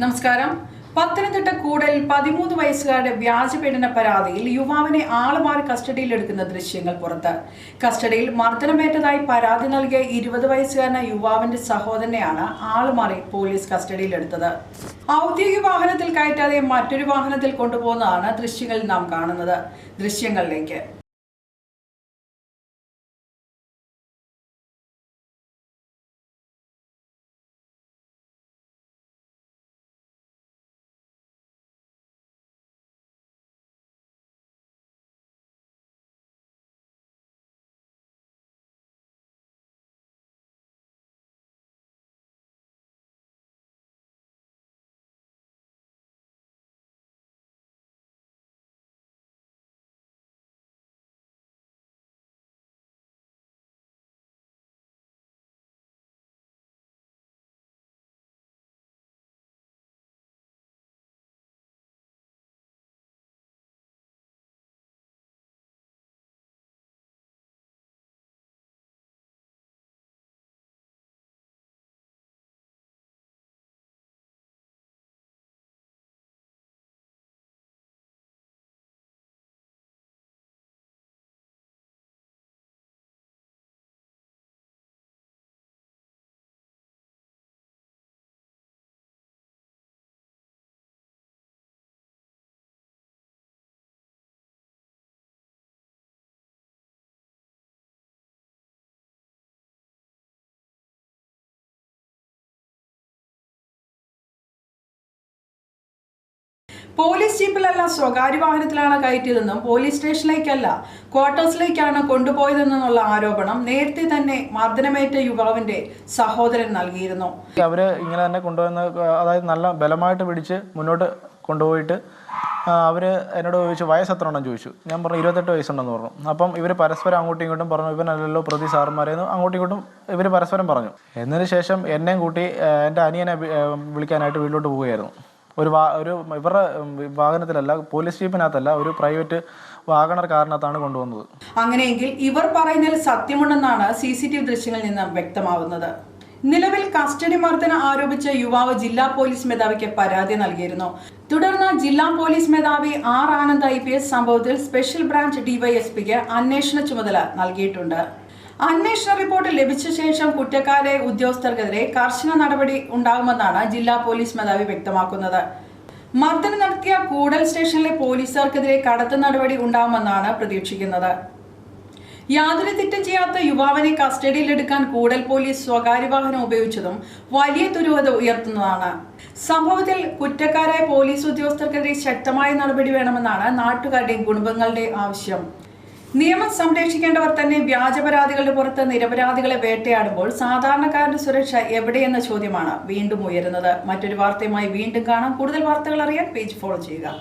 നമസ്കാരം. പത്തനംതിട്ട കൂടൽ 13 വയസ്സുകാരുടെ വ്യാജപീഡന പരാതിയിൽ യുവാവിനെ ആളുമാറി കസ്റ്റഡിയിലെടുക്കുന്ന ദൃശ്യങ്ങൾ പുറത്ത്. കസ്റ്റഡിയിൽ മർദ്ദനമേറ്റതായി പരാതി നൽകിയ 20 വയസ്സുകാരനായ യുവാവിന്റെ സഹോദരനെയാണ് ആളുമാറി പോലീസ് കസ്റ്റഡിയിലെടുത്തത്. ഔദ്യോഗിക വാഹനത്തിൽ കയറ്റാതെ മറ്റൊരു വാഹനത്തിൽ കൊണ്ടുപോകുന്നതാണ് ദൃശ്യങ്ങളിൽ നാം കാണുന്നത്. ദൃശ്യങ്ങളിലേക്ക് പോലീസ് ജീപ്പിലല്ല സ്വകാര്യ വാഹനത്തിലാണ് കയറ്റിയതെന്നും പോലീസ് സ്റ്റേഷനിലേക്കല്ല ക്വാർട്ടേഴ്സിലേക്കാണ് കൊണ്ടുപോയതെന്നുള്ള ആരോപണം നേരത്തെ തന്നെ മർദ്ദനമേറ്റ യുവാവിന്റെ സഹോദരൻ നൽകിയിരുന്നു. അവര് ഇങ്ങനെ തന്നെ കൊണ്ടുവന്ന്, അതായത് നല്ല ബലമായിട്ട് പിടിച്ച് മുന്നോട്ട് കൊണ്ടുപോയിട്ട് അവര് എന്നോട് ചോദിച്ചു വയസ്സ് എത്ര ഉണ്ടെന്ന് ചോദിച്ചു. ഞാൻ പറഞ്ഞു 28 വയസ്സുണ്ടെന്ന് പറഞ്ഞു. അപ്പം ഇവർ പരസ്പരം അങ്ങോട്ടും ഇങ്ങോട്ടും പറഞ്ഞു, ഇവനല്ലല്ലോ പ്രതി സാറുമാരെന്ന് അങ്ങോട്ടും ഇങ്ങോട്ടും ഇവർ പരസ്പരം പറഞ്ഞു. എന്നതിന് ശേഷം എന്നെയും കൂട്ടി എൻ്റെ അനിയനെ വിളിക്കാനായിട്ട് വീട്ടിലോട്ട് പോവുകയായിരുന്നു. ഇവരുടെ വാഹനത്തിലല്ല, പോലീസ് ജീപ്പിനകത്തല്ല, ഒരു പ്രൈവറ്റ് വാഗണർ കാറിനകത്താണ് കൊണ്ടുവന്നത്. അങ്ങനെയെങ്കിൽ ഇവർ പറയുന്നതിൽ സത്യമുണ്ടെന്നാണ് CCTV ദൃശ്യങ്ങളിൽ നിന്ന് വ്യക്തമാവുന്നത്. നിലവിൽ കസ്റ്റഡി മർദ്ദനം ആരോപിച്ച യുവാവ് ജില്ലാ പോലീസ് മേധാവിക്ക് പരാതി നൽകിയിരുന്നു. തുടർന്ന് ജില്ലാ പോലീസ് മേധാവി R ആനന്ദ് IPS സംഭവത്തിൽ സ്പെഷ്യൽ ബ്രാഞ്ച് DYSPക്ക് അന്വേഷണ ചുമതല നൽകിയിട്ടുണ്ട്. അന്വേഷണ റിപ്പോർട്ട് ലഭിച്ച ശേഷം കുറ്റക്കാരെ ഉദ്യോഗസ്ഥർക്കെതിരെ കർശന നടപടി ഉണ്ടാകുമെന്നാണ് ജില്ലാ പോലീസ് മേധാവി വ്യക്തമാക്കുന്നത്. മർദ്ദനം നടത്തിയ കൂടൽ സ്റ്റേഷനിലെ പോലീസുകാർക്കെതിരെ കടുത്ത നടപടി ഉണ്ടാകുമെന്നാണ് പ്രതീക്ഷിക്കുന്നത്. യാതൊരു തെറ്റും ചെയ്യാത്ത യുവാവിനെ കസ്റ്റഡിയിലെടുക്കാൻ കൂടൽ പോലീസ് സ്വകാര്യ വാഹനം ഉപയോഗിച്ചതും വലിയ ദുരൂഹത ഉയർത്തുന്നതാണ്. സംഭവത്തിൽ കുറ്റക്കാരായ പോലീസ് ഉദ്യോഗസ്ഥർക്കെതിരെ ശക്തമായ നടപടി വേണമെന്നാണ് നാട്ടുകാരുടെയും കുടുംബങ്ങളുടെയും ആവശ്യം. നിയമം സംരക്ഷിക്കേണ്ടവർ തന്നെ വ്യാജ പരാതികളുടെ പുറത്ത് നിരപരാധികളെ വേട്ടയാടുമ്പോൾ സാധാരണക്കാരുടെ സുരക്ഷ എവിടെയെന്ന ചോദ്യമാണ് വീണ്ടും ഉയരുന്നത്. മറ്റൊരു വാർത്തയുമായി വീണ്ടും കാണാം. കൂടുതൽ വാർത്തകൾ അറിയാൻ പേജ് ഫോളോ ചെയ്യുക.